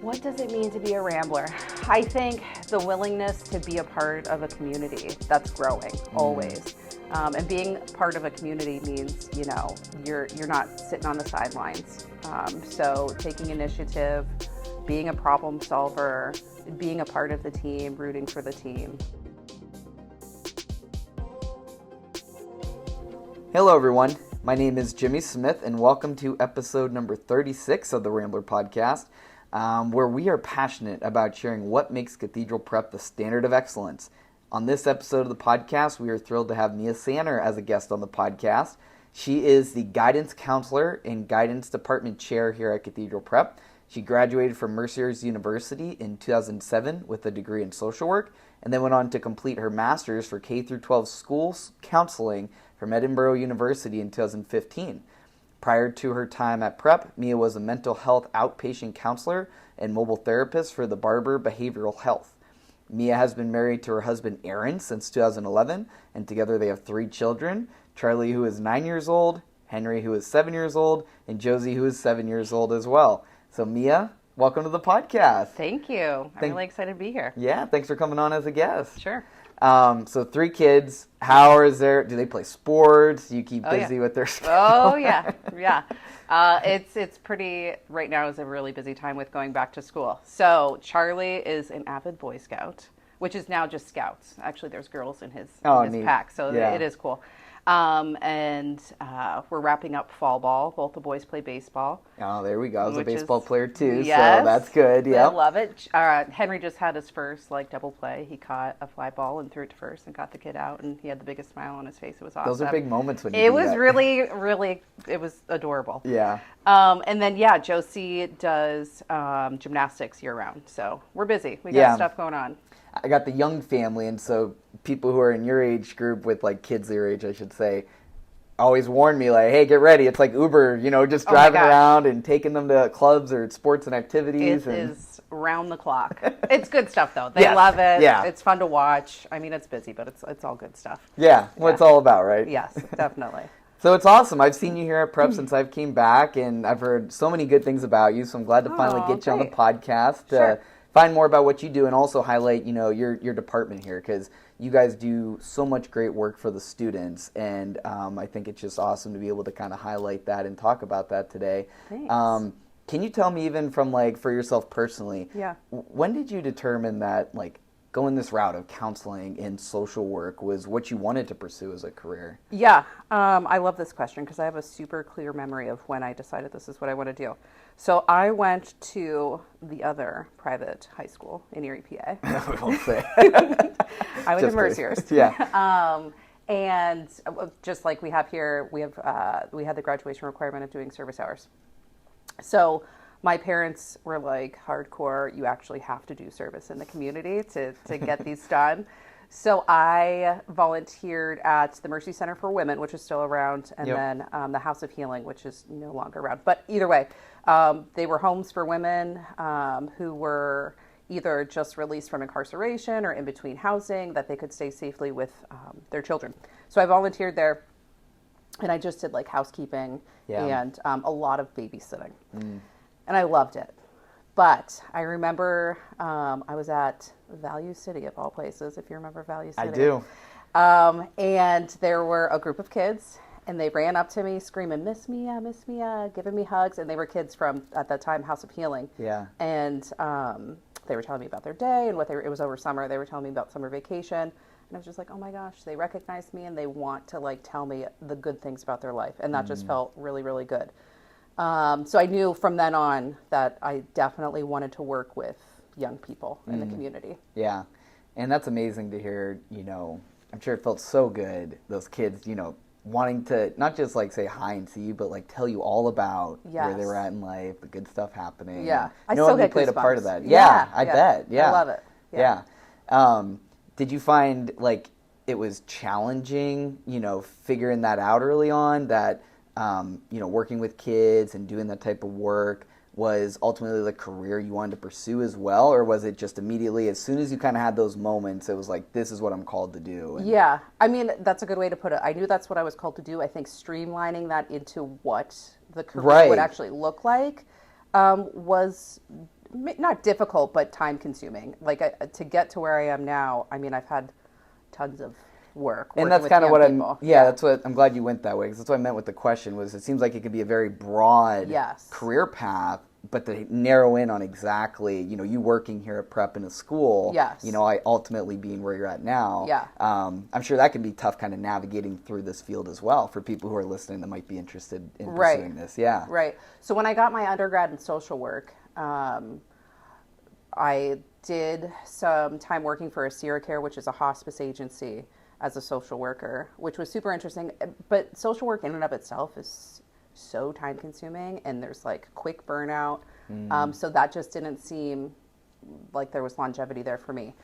What does it mean to be a Rambler? I think the willingness to be a part of a community that's growing always. And being part of a community means, you're not sitting on the sidelines. So taking initiative, being a problem solver, being a part of the team, rooting for the team. Hello everyone, my name is Jimmy Smith and welcome to episode number 36 of the Rambler podcast, where we are passionate about sharing what makes Cathedral Prep the standard of excellence. On this episode of the podcast, we are thrilled to have Mia Sanner as a guest on the podcast. She is the guidance counselor and guidance department chair here at Cathedral Prep. She graduated from Mercer's University in 2007 with a degree in social work, and then went on to complete her master's for K-12 schools counseling from Edinburgh University in 2015. Prior to her time at Prep, Mia was a mental health outpatient counselor and mobile therapist for the Barber Behavioral Health. Mia has been married to her husband Aaron since 2011, and together they have 3 children, Charlie, who is 9 years old, Henry, who is 7 years old, and Josie, who is 7 years old as well. So Mia, welcome to the podcast. Thank you. I'm really excited to be here. Yeah, thanks for coming on as a guest. Sure. So 3 kids. How is there? Do they play sports? Do you keep busy with their schedule? Oh yeah. It's pretty. Right now is a really busy time with going back to school. So Charlie is an avid Boy Scout, which is now just Scouts. Actually, there's girls in his pack, so it is cool. And we're wrapping up fall ball. Both the boys play baseball. Oh, there we go. I was a baseball player too, yes, so that's good. Yeah, I love it. Henry just had his first double play. He caught a fly ball and threw it to first and got the kid out, and he had the biggest smile on his face. It was awesome. Those are big moments when you do that. Was really, it was adorable. Yeah. And then Josie does gymnastics year round, so we're busy. We got stuff going on. I got the young family, and so people who are in your age group with kids your age, I should say, always warn me hey, get ready. It's like Uber, just driving around and taking them to clubs or sports and activities. It is round the clock. It's good stuff though. They love it. Yeah. It's fun to watch. I mean, it's busy, but it's all good stuff. Yeah, what it's all about, right? Yes, definitely. So it's awesome. I've seen you here at Prep since I've came back, and I've heard so many good things about you, so I'm glad to finally get you on the podcast. Sure. Find more about what you do and also highlight, your department here, because you guys do so much great work for the students, and I think it's just awesome to be able to kind of highlight that and talk about that today. Thanks. Can you tell me even from for yourself personally, when did you determine that going this route of counseling and social work was what you wanted to pursue as a career? Yeah, I love this question because I have a super clear memory of when I decided this is what I want to do. So I went to the other private high school in Erie, PA. I won't say. I went to Mercer's. Yeah. And just like we have here, we had the graduation requirement of doing service hours. So my parents were hardcore, you actually have to do service in the community to get these done. So I volunteered at the Mercy Center for Women, which is still around, and then the House of Healing, which is no longer around. But either way, they were homes for women who were either just released from incarceration or in between housing that they could stay safely with their children. So I volunteered there, and I just did housekeeping and a lot of babysitting. And I loved it. But I remember I was at Value City, of all places, if you remember Value City. I do. And there were a group of kids, and they ran up to me screaming, Miss Mia, giving me hugs. And they were kids from, at that time, House of Healing. Yeah. And they were telling me about their day and it was over summer. They were telling me about summer vacation. And I was just oh my gosh, they recognize me and they want to tell me the good things about their life. And that just felt really, really good. So I knew from then on that I definitely wanted to work with young people in the community. Yeah. And that's amazing to hear, I'm sure it felt so good, those kids, wanting to not just say hi and see you, but tell you all about where they were at in life, the good stuff happening. Yeah. I still get played a part of that. Yeah, I bet. Yeah. I love it. Yeah. Did you find it was challenging, figuring that out early on, that working with kids and doing that type of work was ultimately the career you wanted to pursue as well? Or was it just immediately, as soon as you kind of had those moments, it was this is what I'm called to do? And yeah. I mean, that's a good way to put it. I knew that's what I was called to do. I think streamlining that into what the career would actually look like was not difficult, but time consuming. Like to get to where I am now, I mean, I've had tons of work. And that's kind of what that's what I'm glad you went that way, because that's what I meant with the question was it seems like it could be a very broad career path, but to narrow in on exactly, you working here at Prep in a school, I ultimately being where you're at now, I'm sure that can be tough kind of navigating through this field as well for people who are listening that might be interested in pursuing this. Yeah. Right. So when I got my undergrad in social work, I did some time working for AsiraCare, which is a hospice agency, as a social worker, which was super interesting. But social work in and of itself is so time consuming, and there's like quick burnout. So that just didn't seem like there was longevity there for me.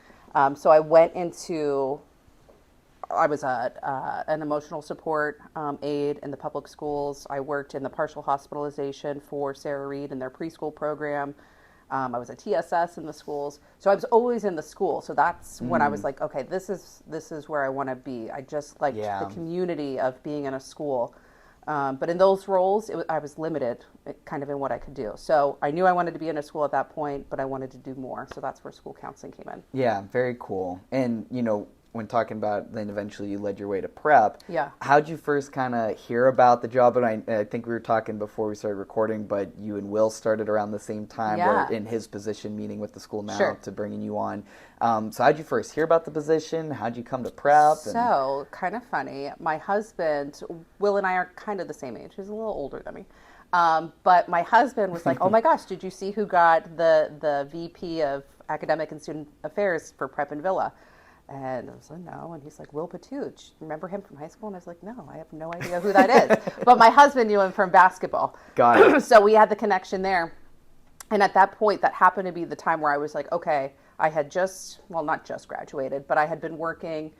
So I went into, I was an emotional support aide in the public schools. I worked in the partial hospitalization for Sarah Reed and their preschool program. I was a TSS in the schools. So I was always in the school. So that's when I was like, okay, this is where I want to be. I just liked the community of being in a school. But in those roles, I was limited kind of in what I could do. So I knew I wanted to be in a school at that point, but I wanted to do more. So that's where school counseling came in. Yeah, very cool. And, when talking about then eventually you led your way to Prep, how'd you first kind of hear about the job? And I think we were talking before we started recording, but you and Will started around the same time or in his position, meeting with the school now to bringing you on. So how'd you first hear about the position? How'd you come to Prep? So kind of funny. My husband, Will, and I are kind of the same age. He's a little older than me. But my husband was like, oh my gosh, did you see who got the VP of Academic and Student Affairs for Prep and Villa? And I was like, no. And he's like, Will Patuch. Remember him from high school? And I was like, no, I have no idea who that is. But my husband knew him from basketball. Got it. So we had the connection there. And at that point, that happened to be the time where I was like, okay, I had not just graduated, but I had been working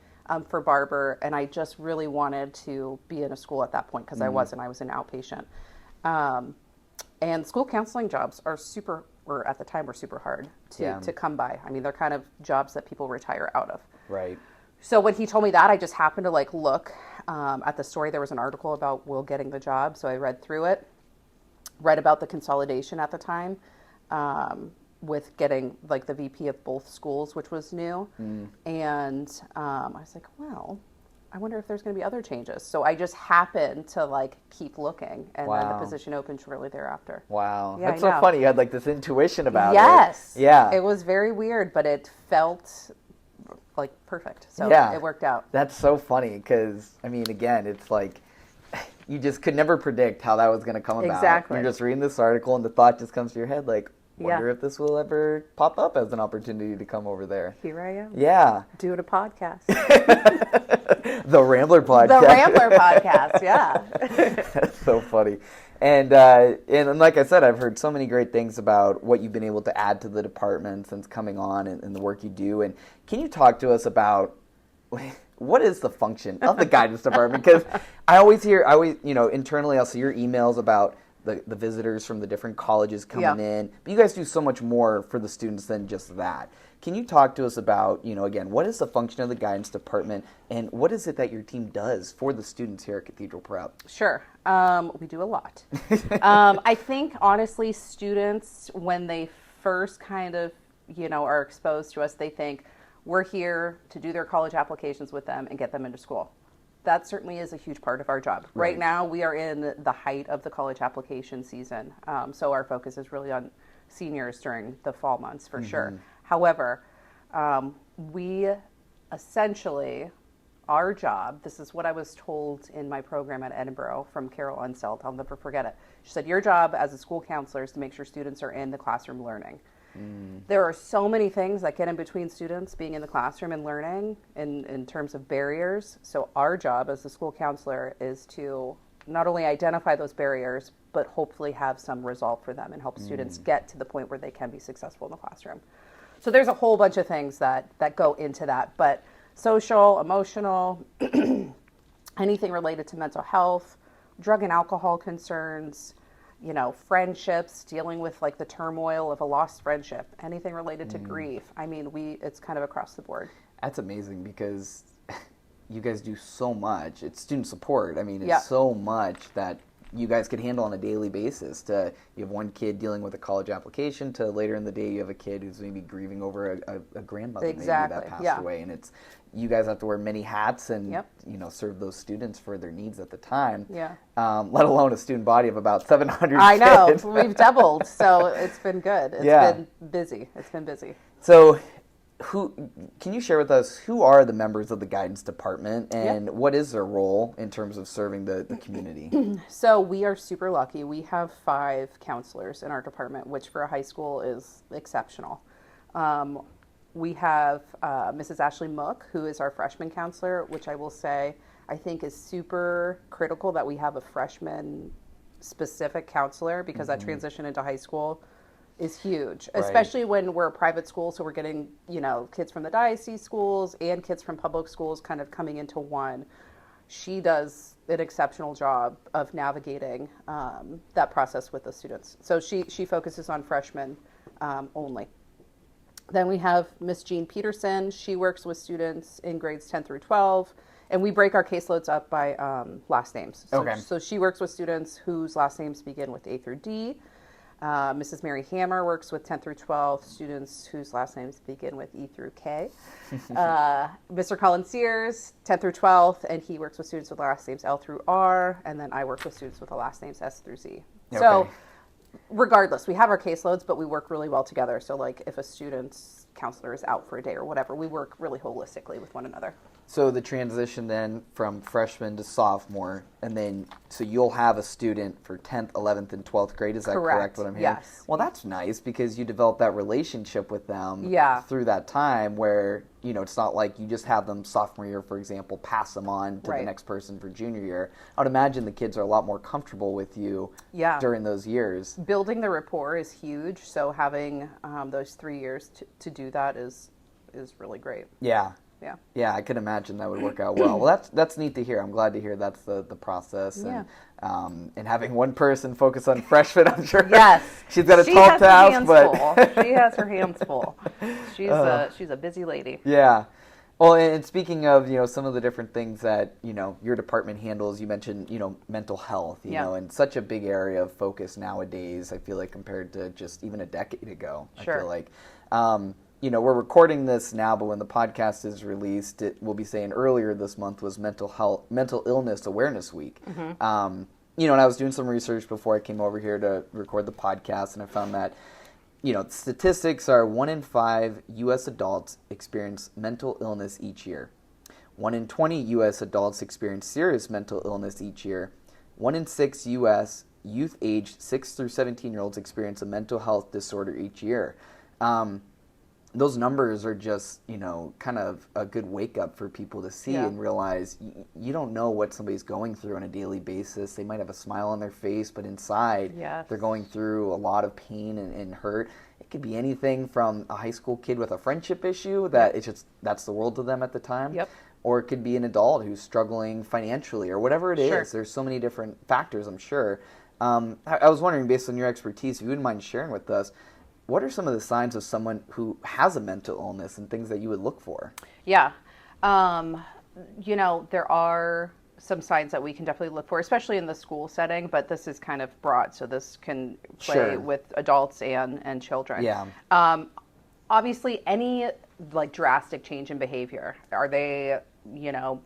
for Barber, and I just really wanted to be in a school at that point because I was an outpatient. And school counseling jobs are at the time were super hard to come by. I mean, they're kind of jobs that people retire out of. Right. So when he told me that, I just happened to look at the story. There was an article about Will getting the job. So I read through it, read about the consolidation at the time with getting the VP of both schools, which was new. And I was like, well, I wonder if there's going to be other changes. So I just happened to keep looking, and then the position opened shortly thereafter. Wow. Yeah, that's so funny. You had this intuition about it. Yes. Yeah. It was very weird, but it felt perfect. So it worked out. That's so funny because, I mean, again, it's you just could never predict how that was going to come about. Exactly. You're just reading this article and the thought just comes to your head wonder if this will ever pop up as an opportunity to come over there. Here I am. Yeah. Doing a podcast. The Rambler podcast. The Rambler podcast, yeah. That's so funny. And like I said, I've heard so many great things about what you've been able to add to the department since coming on and the work you do. And can you talk to us about what is the function of the guidance department? Because I always internally I'll see your emails about the visitors from the different colleges coming in. But you guys do so much more for the students than just that. Can you talk to us about, again, what is the function of the guidance department and what is it that your team does for the students here at Cathedral Prep? Sure. We do a lot. I think, honestly, students, when they first kind of, are exposed to us, they think we're here to do their college applications with them and get them into school. That certainly is a huge part of our job. Right now, we are in the height of the college application season. So our focus is really on seniors during the fall months, for sure. However, we essentially, our job, this is what I was told in my program at Edinburgh from Carol Unseld, I'll never forget it. She said, your job as a school counselor is to make sure students are in the classroom learning. There are so many things that get in between students being in the classroom and learning in terms of barriers. So our job as a school counselor is to not only identify those barriers, but hopefully have some resolve for them and help students get to the point where they can be successful in the classroom. So there's a whole bunch of things that go into that, but social, emotional, anything related to mental health, drug and alcohol concerns, friendships, dealing with the turmoil of a lost friendship, anything related to grief. I mean, it's kind of across the board. That's amazing because you guys do so much. It's student support. I mean, it's so much that you guys could handle on a daily basis. To you have one kid dealing with a college application, to later in the day you have a kid who's maybe grieving over a grandmother maybe that passed away, and it's you guys have to wear many hats and serve those students for their needs at the time. Yeah. Let alone a student body of about 700 I know. kids. We've doubled, so it's been good. It's been busy. It's been busy. So, who can you share with us, who are the members of the guidance department, and what is their role in terms of serving the community? So we are super lucky. We have 5 counselors in our department, which for a high school is exceptional. We have Mrs. Ashley Mook, who is our freshman counselor, which I will say I think is super critical that we have a freshman specific counselor, because that transition into high school is huge, especially when we're a private school. So we're getting, kids from the diocese schools and kids from public schools kind of coming into one. She does an exceptional job of navigating that process with the students. So she focuses on freshmen only. Then we have Miss Jean Peterson. She works with students in grades 10 through 12, and we break our caseloads up by last names. So she works with students whose last names begin with A through D. Mrs. Mary Hammer works with 10 through 12 students whose last names begin with E through K. Mr. Colin Sears, 10 through 12, and he works with students with last names L through R, and then I work with students with the last names S through Z. So regardless, we have our caseloads, but we work really well together. So like if a student's counselor is out for a day or whatever, we work really holistically with one another. So the transition then from freshman to sophomore, and then so you'll have a student for 10th, 11th, and 12th grade. Is that correct what I'm hearing? Yes. Well, that's nice because you develop that relationship with them through that time where, it's not like you just have them sophomore year, for example, pass them on to the next person for junior year. I would imagine the kids are a lot more comfortable with you during those years. Building the rapport is huge. So having those 3 years to do that is really great. Yeah. Yeah, I could imagine that would work out well. Well, that's neat to hear. I'm glad to hear that's the process. And having one person focus on freshmen, I'm sure. Yes. She's got a tall task, but she has her hands full. She's a busy lady. Yeah. Well, and speaking of, some of the different things that, your department handles, you mentioned, mental health, and such a big area of focus nowadays, I feel like, compared to just even a decade ago. Sure. I feel like. We're recording this now, but when the podcast is released, we'll be saying earlier this month was Mental Illness Awareness Week. And I was doing some research before I came over here to record the podcast, and I found that, statistics are 1 in 5 U.S. adults experience mental illness each year. 1 in 20 U.S. adults experience serious mental illness each year. 1 in 6 U.S. youth aged 6 through 17-year-olds experience a mental health disorder each year. Those numbers are just, kind of a good wake-up for people to see and realize you don't know what somebody's going through on a daily basis. They might have a smile on their face, but inside they're going through a lot of pain and hurt. It could be anything from a high school kid with a friendship issue that that's the world to them at the time. Or it could be an adult who's struggling financially or whatever it is. There's so many different factors, I'm sure. I was wondering, based on your expertise, if you wouldn't mind sharing with us, what are some of the signs of someone who has a mental illness and things that you would look for? Yeah. There are some signs that we can definitely look for, especially in the school setting, but this is kind of broad, so this can play with adults and children. Yeah. Obviously, any drastic change in behavior. Are they,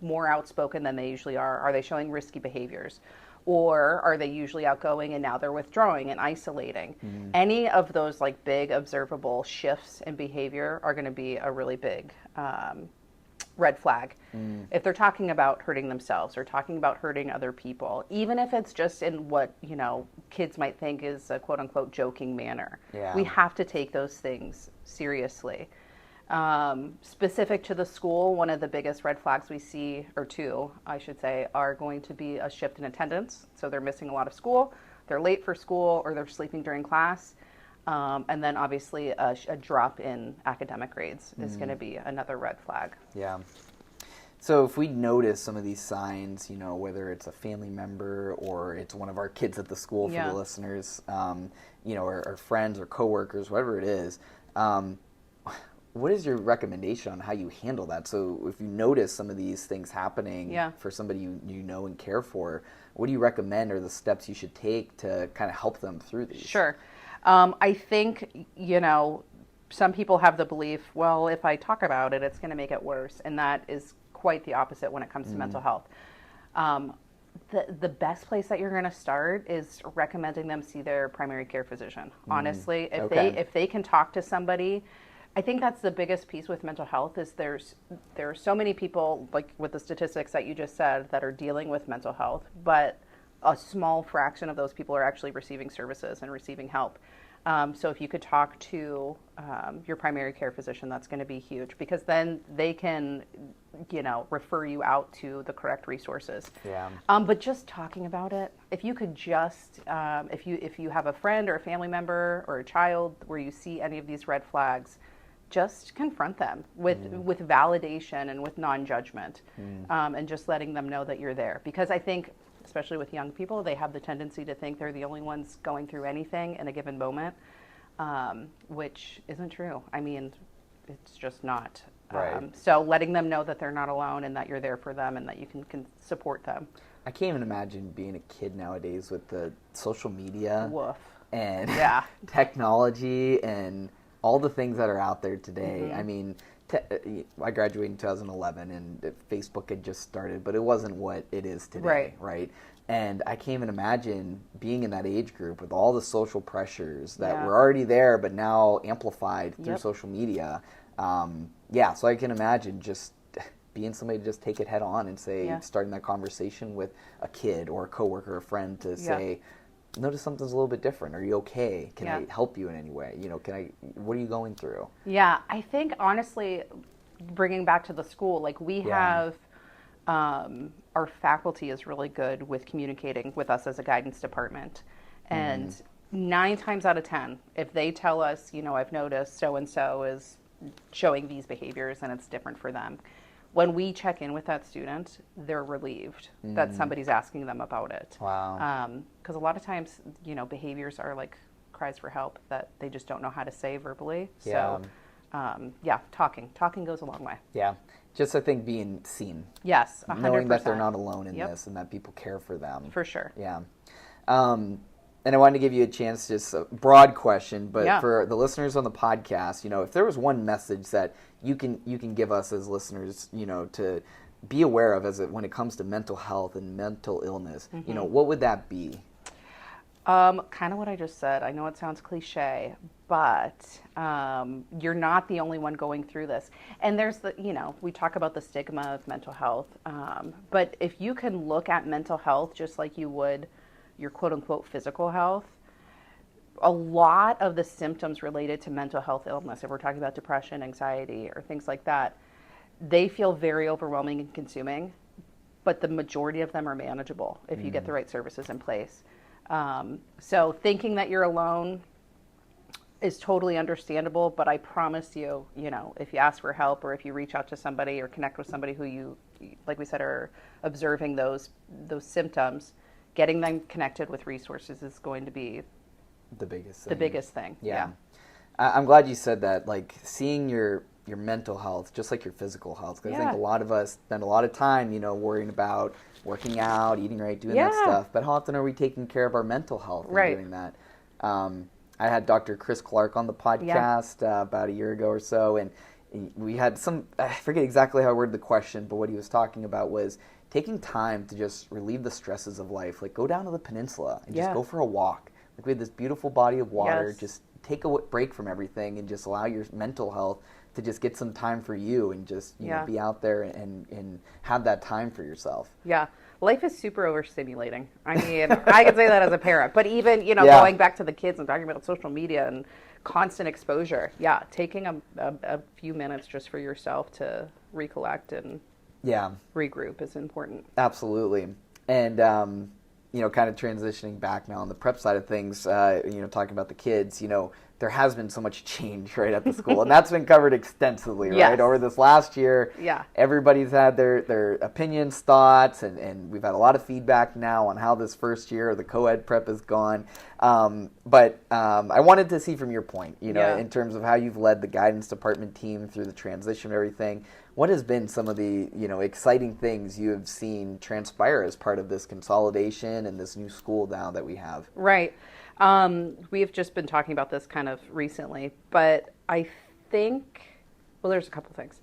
more outspoken than they usually are? Are they showing risky behaviors? Or are they usually outgoing and now they're withdrawing and isolating? Any of those big observable shifts in behavior are going to be a really big red flag. If they're talking about hurting themselves or talking about hurting other people, even if it's just in what, kids might think is a quote unquote joking manner, we have to take those things seriously. Specific to the school, one of the biggest red flags we see, or two, I should say, are going to be a shift in attendance. So they're missing a lot of school, they're late for school, or they're sleeping during class. And then obviously a drop in academic grades is going to be another red flag. Yeah. So if we notice some of these signs, whether it's a family member or it's one of our kids at the school for the listeners, or friends or coworkers, whatever it is, what is your recommendation on how you handle that? So if you notice some of these things happening for somebody you know and care for, what do you recommend are the steps you should take to kind of help them through these? Sure. I think, some people have the belief, well, if I talk about it, it's going to make it worse. And that is quite the opposite when it comes to mental health. The best place that you're going to start is recommending them see their primary care physician. Honestly, if they can talk to somebody, I think that's the biggest piece with mental health is there are so many people, like with the statistics that you just said, that are dealing with mental health, but a small fraction of those people are actually receiving services and receiving help. So if you could talk to your primary care physician, that's going to be huge, because then they can, refer you out to the correct resources. Yeah. But just talking about it, if you could just, if you have a friend or a family member or a child where you see any of these red flags, just confront them with validation and with non-judgment, and just letting them know that you're there. Because I think, especially with young people, they have the tendency to think they're the only ones going through anything in a given moment, which isn't true. I mean, it's just not. Right. So letting them know that they're not alone and that you're there for them and that you can support them. I can't even imagine being a kid nowadays with the social media and technology and all the things that are out there today. I mean, I graduated in 2011 and Facebook had just started, but it wasn't what it is today, right? And I can't even imagine being in that age group with all the social pressures that were already there, but now amplified through social media. So I can imagine just being somebody to just take it head on and say, starting that conversation with a kid or a coworker or a friend to say, notice something's a little bit different. Are you okay? Can I help you in any way? What are you going through? Yeah, I think honestly, bringing back to the school, like we have, our faculty is really good with communicating with us as a guidance department. And 9 times out of 10, if they tell us, I've noticed so-and-so is showing these behaviors and it's different for them, when we check in with that student, they're relieved that somebody's asking them about it. Wow. Because a lot of times, behaviors are like cries for help that they just don't know how to say verbally. So, talking goes a long way. Yeah. Just, I think, being seen. Yes, 100%. Knowing that they're not alone in this and that people care for them. For sure. Yeah. And I wanted to give you a chance, just a broad question, but for the listeners on the podcast, if there was one message that you can give us as listeners, to be aware of when it comes to mental health and mental illness, what would that be? Kind of what I just said. I know it sounds cliche, but you're not the only one going through this. And there's we talk about the stigma of mental health, but if you can look at mental health just like you would your quote-unquote physical health, a lot of the symptoms related to mental health illness, if we're talking about depression, anxiety, or things like that, they feel very overwhelming and consuming, but the majority of them are manageable if you get the right services in place. So thinking that you're alone is totally understandable, but I promise you, if you ask for help or if you reach out to somebody or connect with somebody who you, like we said, are observing those symptoms, getting them connected with resources is going to be the biggest thing. The biggest thing. Yeah. I'm glad you said that. Like seeing your mental health, just like your physical health, because I think a lot of us spend a lot of time, worrying about working out, eating right, doing that stuff. But how often are we taking care of our mental health and doing that? I had Dr. Chris Clark on the podcast about a year ago or so, and we had I forget exactly how I worded the question, but what he was talking about was taking time to just relieve the stresses of life. Like go down to the peninsula and just go for a walk. Like we have this beautiful body of water. Just take a break from everything and just allow your mental health to just get some time for you and just be out there and have that time for yourself. Yeah. Life is super overstimulating. I mean, I can say that as a parent, but even, going back to the kids and talking about social media and constant exposure. Yeah. Taking a few minutes just for yourself to recollect and regroup is important. Absolutely. And, kind of transitioning back now on the prep side of things, talking about the kids, there there has been so much change right at the school, and that's been covered extensively, right? Yes. Over this last year, Yeah. everybody's had their opinions, thoughts, and we've had a lot of feedback now on how this first year of the co-ed prep has gone. But I wanted to see from your point, in terms of how you've led the guidance department team through the transition and everything, what has been some of the, exciting things you have seen transpire as part of this consolidation and this new school now that we have? Right. We've just been talking about this kind of recently, but I think, well, there's a couple things.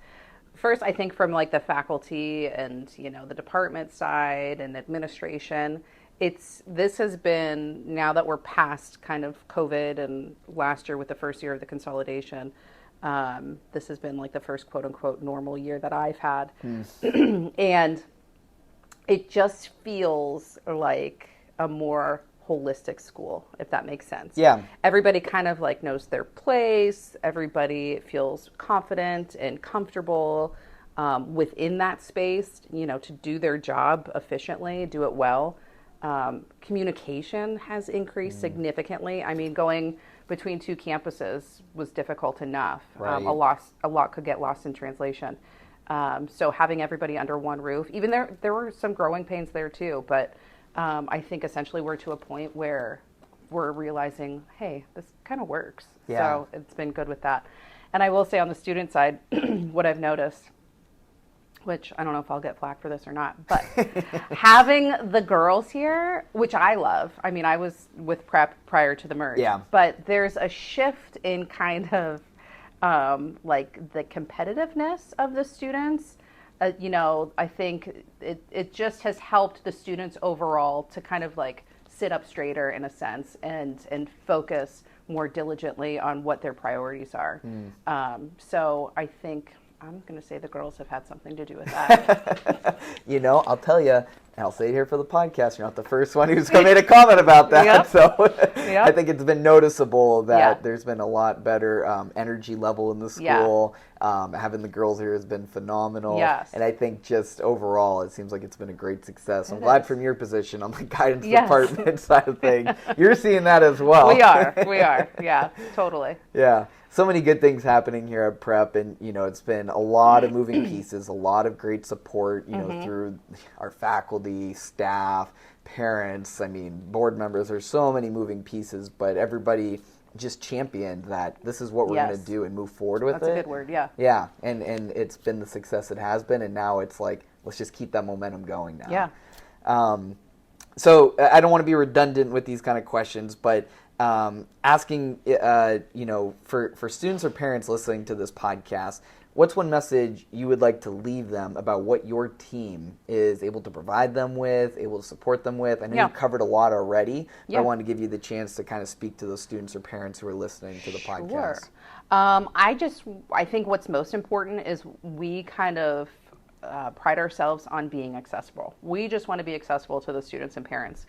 First, I think from like the faculty and, the department side and administration, this has been, now that we're past kind of COVID and last year with the first year of the consolidation, this has been like the first quote unquote normal year that I've had. And it just feels like a more holistic school, if that makes sense. Yeah. Everybody kind of like knows their place. Everybody feels confident and comfortable within that space, to do their job efficiently, do it well. Communication has increased significantly. I mean, going between two campuses was difficult enough. Right. A lot could get lost in translation. So having everybody under one roof, even there were some growing pains there too, but I think essentially we're to a point where we're realizing, hey, this kind of works. Yeah. So it's been good with that. And I will say on the student side, what I've noticed, which I don't know if I'll get flack for this or not, but having the girls here, which I love. I mean, I was with prep prior to the merge. Yeah. But there's a shift in kind of like the competitiveness of the students. I think it just has helped the students overall to kind of like sit up straighter in a sense and focus more diligently on what their priorities are. So I think I'm going to say the girls have had something to do with that. I'll tell you, and I'll say it here for the podcast, you're not the first one who's made a comment about that. Yep. So Yep. I think it's been noticeable that there's been a lot better energy level in the school. Having the girls here has been phenomenal. Yes. And I think just overall, it seems like it's been a great success. I'm It glad is. from your position on the guidance Yes. department side of things, you're seeing that as well. We are. Yeah, totally. Yeah. So many good things happening here at Prep, and it's been a lot of moving pieces, a lot of great support, through our faculty, staff, parents, board members. There's so many moving pieces, but everybody just championed that this is what we're going to do and move forward with it. That's a good word, yeah. Yeah, and it's been the success it has been, and now it's like, let's just keep that momentum going now. Yeah. So I don't want to be redundant with these kind of questions, but asking, for students or parents listening to this podcast, what's one message you would like to leave them about what your team is able to provide them with, able to support them with? I know you've covered a lot already, but I want to give you the chance to kind of speak to those students or parents who are listening to the podcast. I think what's most important is we kind of pride ourselves on being accessible. We just want to be accessible to the students and parents.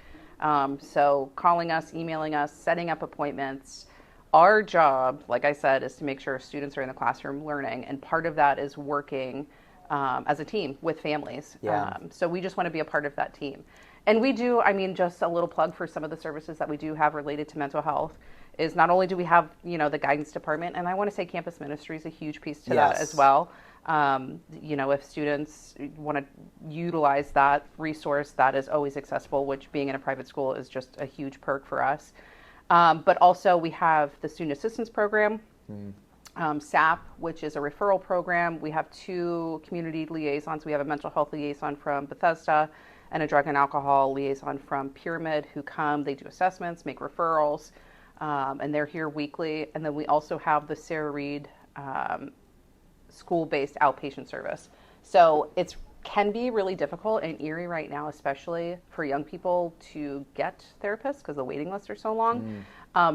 So calling us, emailing us, setting up appointments. Our job, like I said, is to make sure students are in the classroom learning, and part of that is working as a team with families. Yeah. So we just want to be a part of that team. And we do, just a little plug for some of the services that we do have related to mental health is not only do we have, the guidance department, and I want to say campus ministry is a huge piece to that as well. If students want to utilize that resource, that is always accessible, which being in a private school is just a huge perk for us. But also we have the Student Assistance Program, SAP, which is a referral program. We have 2 community liaisons. We have a mental health liaison from Bethesda and a drug and alcohol liaison from Pyramid who come, they do assessments, make referrals, and they're here weekly. And then we also have the Sarah Reed school-based outpatient service. So it can be really difficult in Erie right now, especially for young people to get therapists because the waiting lists are so long.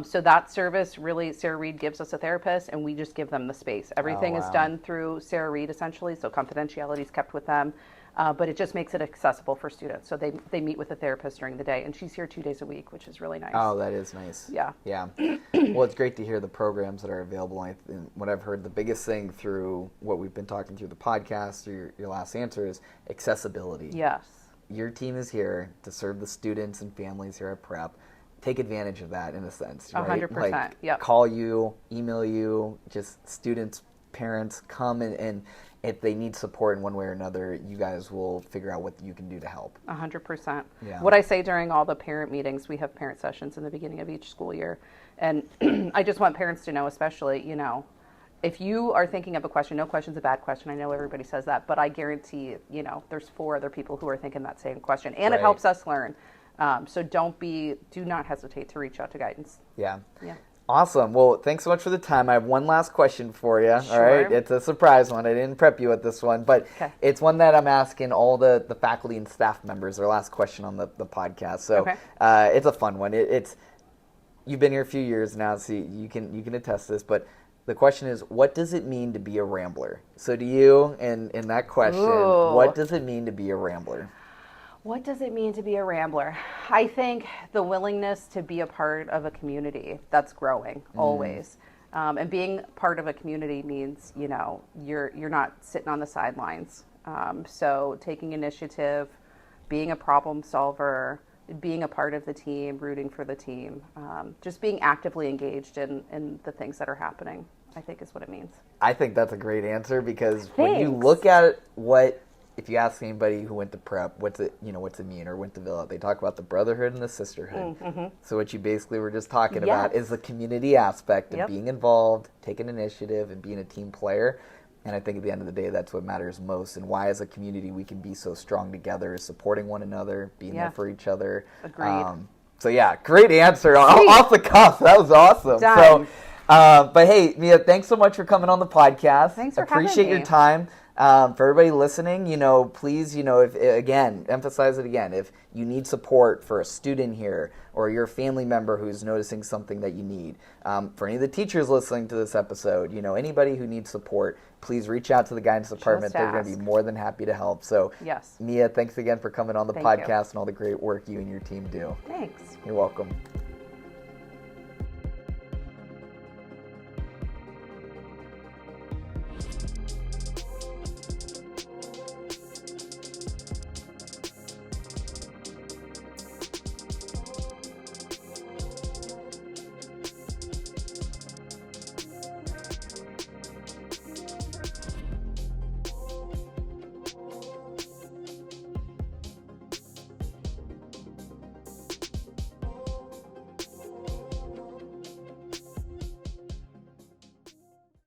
So that service, really, Sarah Reed gives us a therapist and we just give them the space. Everything is done through Sarah Reed essentially, so confidentiality is kept with them. But it just makes it accessible for students. So they meet with a therapist during the day, and she's here 2 days a week, which is really nice. Oh, that is nice. Yeah. Yeah. Well, it's great to hear the programs that are available. And what I've heard, the biggest thing through what we've been talking through the podcast, through your last answer, is accessibility. Yes. Your team is here to serve the students and families here at Prep. take advantage of that in a sense, right? 100%. Like, Yep. call you, email you, just students, parents, come and if they need support in one way or another, you guys will figure out what you can do to help. 100%. Yeah. What I say during all the parent meetings, we have parent sessions in the beginning of each school year. And I just want parents to know, especially, if you are thinking of a question, no question's a bad question. I know everybody says that, but I guarantee, there's 4 other people who are thinking that same question, and Right. it helps us learn. So do not hesitate to reach out to guidance. Yeah. Yeah. Awesome. Well, thanks so much for the time. I have one last question for you. Sure. All right. It's a surprise one. I didn't prep you with this one, but Okay. it's one that I'm asking all the faculty and staff members, their last question on the podcast. So Okay. It's a fun one. It's you've been here a few years now, so you can attest this, but the question is, what does it mean to be a Rambler? So to you, in that question, Ooh. what does it mean to be a Rambler? What does it mean to be a Rambler? I think the willingness to be a part of a community that's growing always. And being part of a community means, you're not sitting on the sidelines. So taking initiative, being a problem solver, being a part of the team, rooting for the team, just being actively engaged in the things that are happening, I think is what it means. I think that's a great answer because when you Thanks. look at if you ask anybody who went to prep, what's it mean, or went to Villa, they talk about the brotherhood and the sisterhood. Mm-hmm. So what you basically were just talking about Yes. is the community aspect of Yep. being involved, taking initiative, and being a team player. And I think at the end of the day, that's what matters most, and why as a community we can be so strong together, is supporting one another, being Yeah. there for each other. Agreed. So yeah, great answer. Sweet. Off the cuff. That was awesome. Done. So, but hey, Mia, thanks so much for coming on the podcast. Thanks for having Appreciate me. your time. For everybody listening, please, if again, emphasize it again. If you need support for a student here, or you're a family member who's noticing something that you need, for any of the teachers listening to this episode, anybody who needs support, please reach out to the guidance department. They're going to be ask. more than happy to help. So, Yes. Mia, thanks again for coming on the Thank you. podcast and all the great work you and your team do. Thanks. You're welcome.